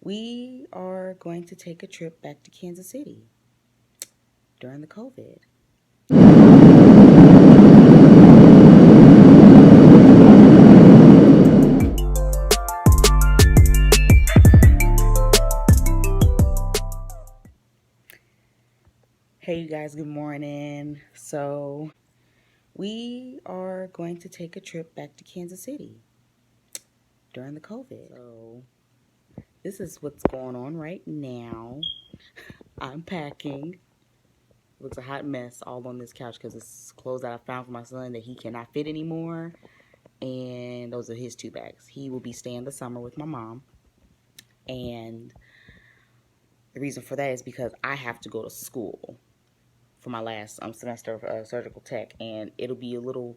We are going to take a trip back to Kansas City during the COVID. Hey, you guys, good morning. So, we are going to take a trip back to Kansas City during the COVID. So, this is what's going on right now. I'm packing. Looks a hot mess all on this couch because it's clothes that I found for my son that he cannot fit anymore. And those are his 2 bags. He will be staying the summer with my mom. And the reason for that is because I have to go to school for my last semester of surgical tech. And it'll be a little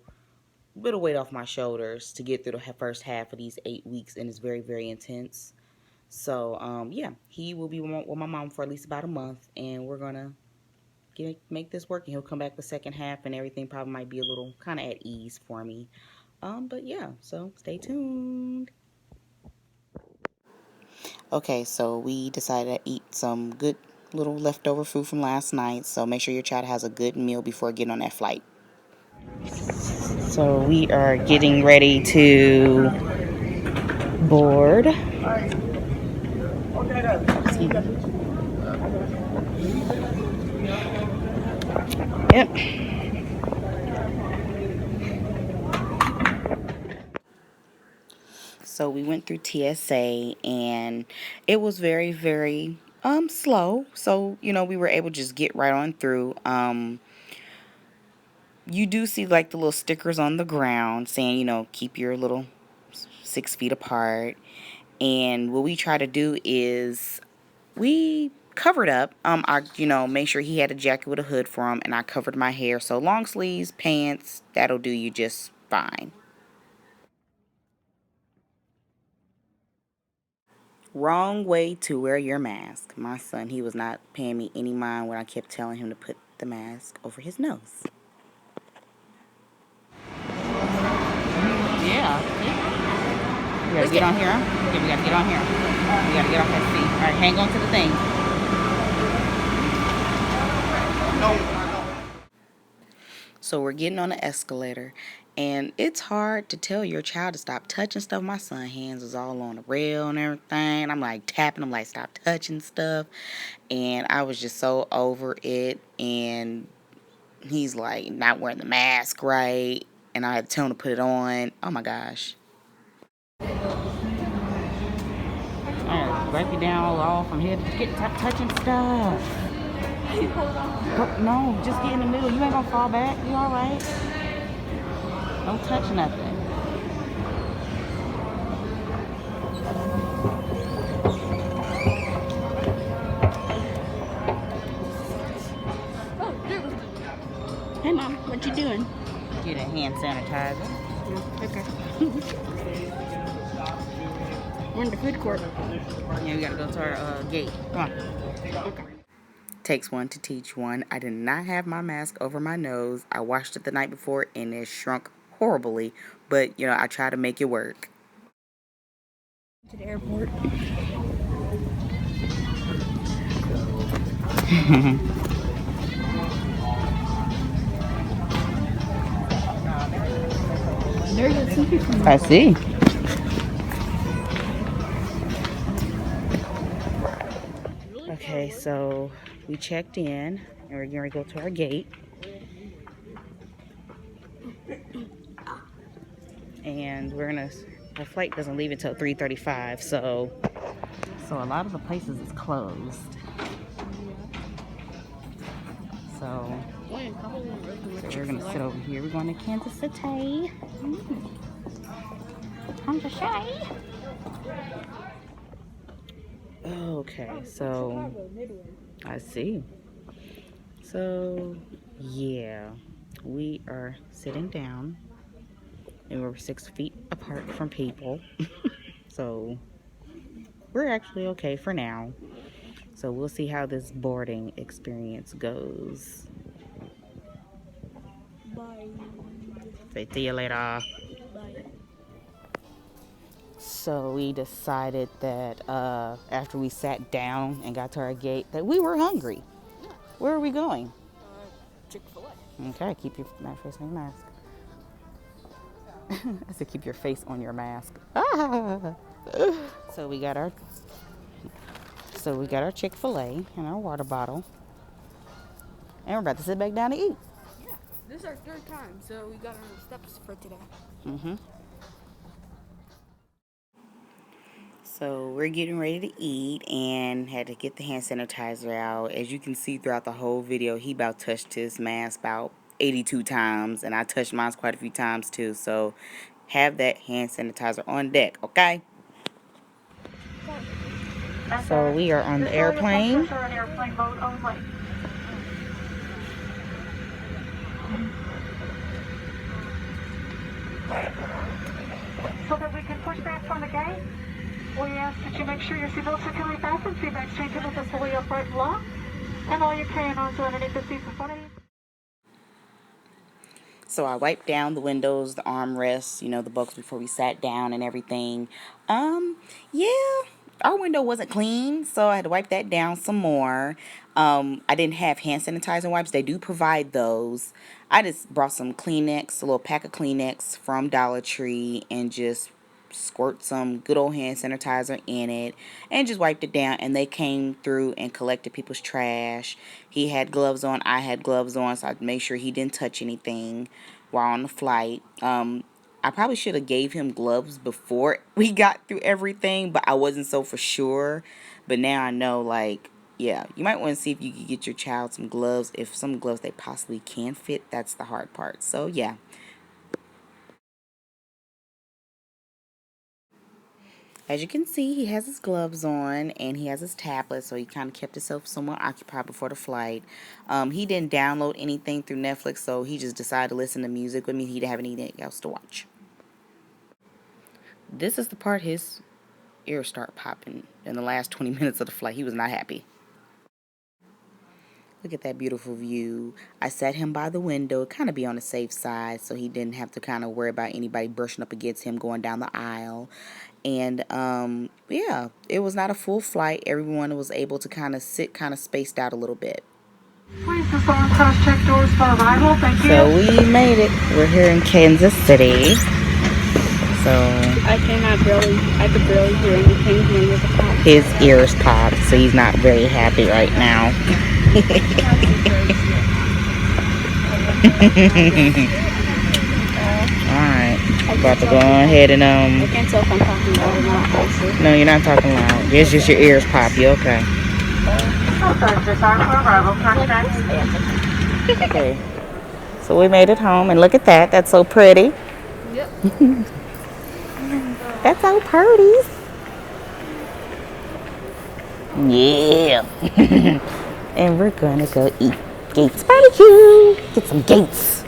weight off my shoulders to get through the first half of these 8 weeks. And it's very, very intense. So, yeah, he will be with my mom for at least about a month. And we're going to make this work, and he'll come back the second half, and everything probably might be a little kind of at ease for me. But yeah, so stay tuned. Okay, so we decided to eat some good little leftover food from last night. So make sure your child has a good meal before getting on that flight. So we are getting ready to board. Yep. So we went through TSA, and it was very, very slow. So, we were able to just get right on through. You do see like the little stickers on the ground saying, keep your little 6 feet apart. And what we try to do is we covered up. Made sure he had a jacket with a hood for him, and I covered my hair. So long sleeves, pants, that'll do you just fine. Wrong way to wear your mask. My son, he was not paying me any mind when I kept telling him to put the mask over his nose. Yeah. We gotta get on here. Yeah, we gotta get on here. We gotta get off that seat. All right, hang on to the thing. No. So we're getting on the escalator, and it's hard to tell your child to stop touching stuff. My son's hands was all on the rail and everything. I'm like tapping him, like, stop touching stuff. And I was just so over it. And he's like not wearing the mask right, and I had to tell him to put it on. Oh my gosh. Wipe you down all from here to get touching stuff. No, just get in the middle. You ain't gonna fall back. You all right? Don't touch nothing. Hey, Mom, what you doing? Get a hand sanitizer. Okay. We're in the food court. Yeah, we gotta go to our gate. Come on. Okay. Takes one to teach one. I did not have my mask over my nose. I washed it the night before, and it shrunk horribly. But, I try to make it work. To the airport. There you go. I see. Okay, so we checked in, and we're going to go to our gate. And our flight doesn't leave until 3:35, so a lot of the places is closed. So we're going to sit over here. We're going to Kansas City. Kansas City. Okay, so I see. So, yeah, we are sitting down, and we're 6 feet apart from people. So we're actually okay for now. So we'll see how this boarding experience goes. Bye. Say see you later. Bye. So we decided that after we sat down and got to our gate that we were hungry. Where are we going? Chick-fil-A. Okay, keep your face on your mask. I said keep your face on your mask. Ah. So we got our Chick-fil-A and our water bottle. And we're about to sit back down to eat. Yeah, this is our third time, so we got on the steps for today. So we're getting ready to eat and had to get the hand sanitizer out. As you can see throughout the whole video, he about touched his mask about 82 times, and I touched mine quite a few times too. So have that hand sanitizer on deck, okay? So we are on the airplane. So that we can push back from the gate, we ask that you make sure your seatbelt securely fastened, seatback straightened with fully upright and locked, and all your carry-ons are underneath the seats in front of you. So I wiped down the windows, the armrests, the books before we sat down and everything. Yeah, our window wasn't clean, so I had to wipe that down some more. I didn't have hand sanitizer wipes. They do provide those. I just brought some Kleenex, a little pack of Kleenex from Dollar Tree, and just squirt some good old hand sanitizer in it and just wiped it down, and they came through and collected people's trash. He had gloves on, I had gloves on, so I made sure he didn't touch anything while on the flight. I probably should have gave him gloves before we got through everything, but I wasn't so for sure. But now I know, like, yeah, you might want to see if you could get your child some gloves. If some gloves they possibly can fit, that's the hard part. So yeah. As you can see, he has his gloves on and he has his tablet, so he kind of kept himself somewhat occupied before the flight. He didn't download anything through Netflix, so he just decided to listen to music with me. He didn't have anything else to watch. This is the part his ears start popping in the last 20 minutes of the flight. He was not happy. Look at that beautiful view. I sat him by the window, kind of be on the safe side, so he didn't have to kind of worry about anybody brushing up against him going down the aisle. And yeah, it was not a full flight. Everyone was able to kind of sit kind of spaced out a little bit. Please disarm cross-check doors for arrival. Thank you. So we made it. We're here in Kansas City. So I could barely hear anything when it popped. His ears popped, so he's not very happy right now. Alright, about to go ahead and I can't tell if I'm talking loud or not, honestly. No, you're not talking loud. It's just your ears pop. You okay? Okay. So we made it home, and look at that. That's so pretty. Yep. That's so pretty. Yeah. And we're gonna go eat Gates barbecue. Get some Gates.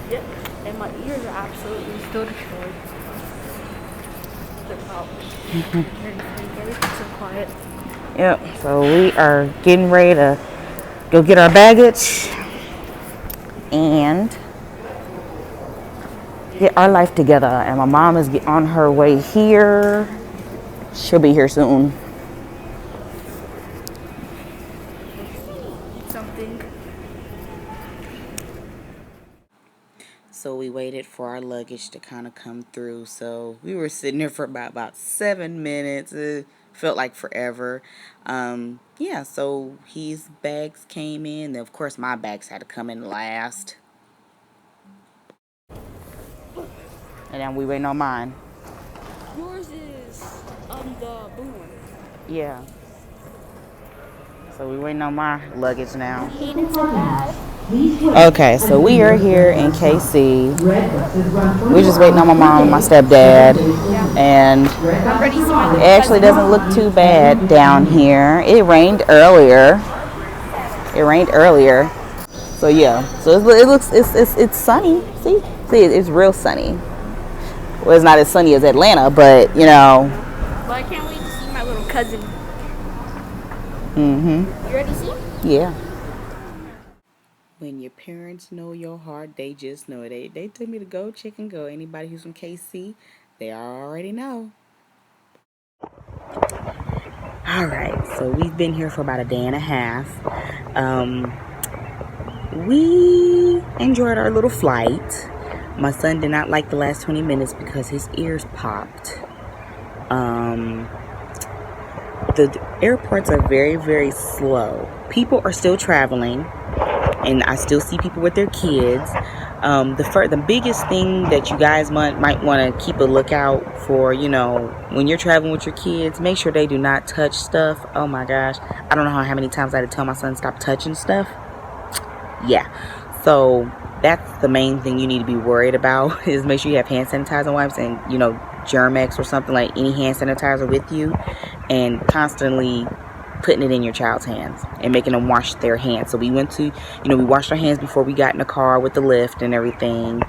Yep. And my ears are absolutely still destroyed. They're out. Everything's so quiet. Yep. So we are getting ready to go get our baggage and get our life together. And my mom is on her way here. She'll be here soon. Something. So we waited for our luggage to kind of come through. So we were sitting there for about 7 minutes. It felt like forever. Yeah, so his bags came in. Then of course my bags had to come in last. And then we waiting on mine. Yours is the blue one. Yeah. So we waiting on my luggage now. Hate it so bad. Okay, so we are here in KC. We're just waiting on my mom and my stepdad. And it actually doesn't look too bad down here. It rained earlier. So yeah, so it looks it's sunny. See, it's real sunny. Well, it's not as sunny as Atlanta, but Well, I can't wait to see my little cousin. You ready to see him? Yeah. When your parents know your heart, they just know it. They told me to go check and go. Anybody who's from KC, they already know. All right, so we've been here for about a day and a half. We enjoyed our little flight. My son did not like the last 20 minutes because his ears popped. The airports are very, very slow. People are still traveling, and I still see people with their kids. The biggest thing that you guys might want to keep a lookout for, when you're traveling with your kids, make sure they do not touch stuff. Oh my gosh, I don't know how many times I had to tell my son stop touching stuff. Yeah, so that's the main thing you need to be worried about is make sure you have hand sanitizer wipes and Germex or something, like any hand sanitizer with you, and constantly putting it in your child's hands and making them wash their hands. So we went to, we washed our hands before we got in the car with the lift and everything.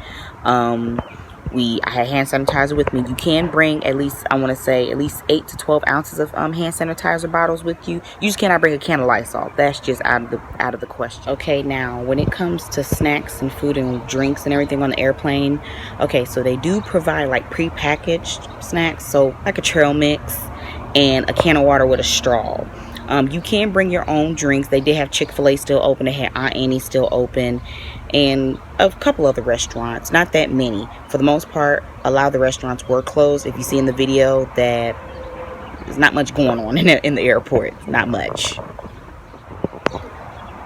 I had hand sanitizer with me. You can bring at least 8 to 12 ounces of hand sanitizer bottles with you. You just cannot bring a can of Lysol. That's just out of the question. Okay, now when it comes to snacks and food and drinks and everything on the airplane, okay, so they do provide like prepackaged snacks, so like a trail mix and a can of water with a straw. You can bring your own drinks. They did have Chick-fil-A still open. They had Aunt Annie's still open, and a couple other restaurants. Not that many. For the most part, a lot of the restaurants were closed. If you see in the video that there's not much going on in the airport. Not much.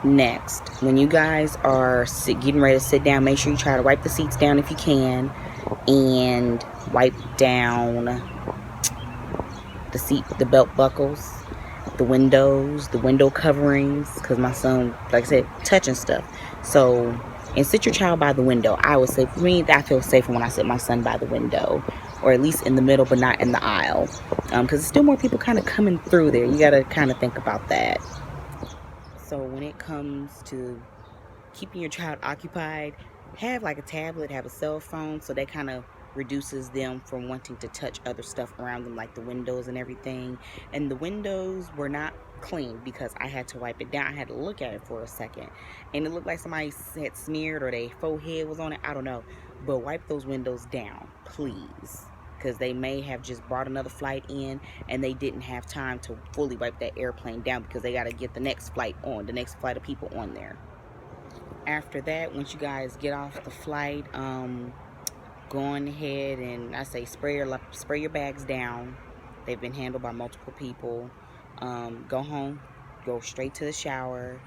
Next, when you guys are getting ready to sit down, make sure you try to wipe the seats down if you can, and wipe down the belt buckles, the windows, the window coverings, because my son, like I said, touching stuff. So, and sit your child by the window. I would say, for me, I feel safer when I sit my son by the window, or at least in the middle, but not in the aisle, because there's still more people kind of coming through there. You got to kind of think about that. So when it comes to keeping your child occupied, have like a tablet, have a cell phone, so that kind of reduces them from wanting to touch other stuff around them, like the windows and everything. And the windows were not clean because I had to wipe it down. I had to look at it for a second, and it looked like somebody had smeared or their forehead was on it. I don't know, but wipe those windows down, please, because they may have just brought another flight in and they didn't have time to fully wipe that airplane down because they got to get the next flight of people on there. After that, once you guys get off the flight, go on ahead and I say spray your bags down. They've been handled by multiple people. Go home, go straight to the shower,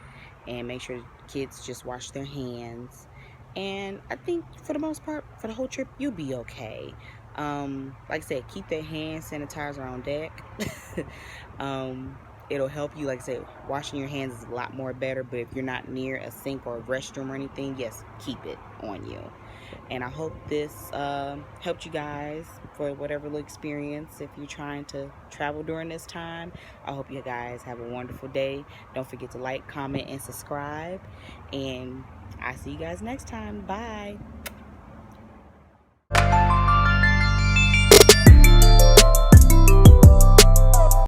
and make sure kids just wash their hands. And I think for the most part, for the whole trip, you'll be okay. Like I said, keep that hand sanitizer on deck. It'll help you. Like I said, washing your hands is a lot more better, but if you're not near a sink or a restroom or anything, yes, keep it on you. And I hope this helped you guys for whatever little experience if you're trying to travel during this time. I hope you guys have a wonderful day. Don't forget to like, comment, and subscribe. And I'll see you guys next time. Bye.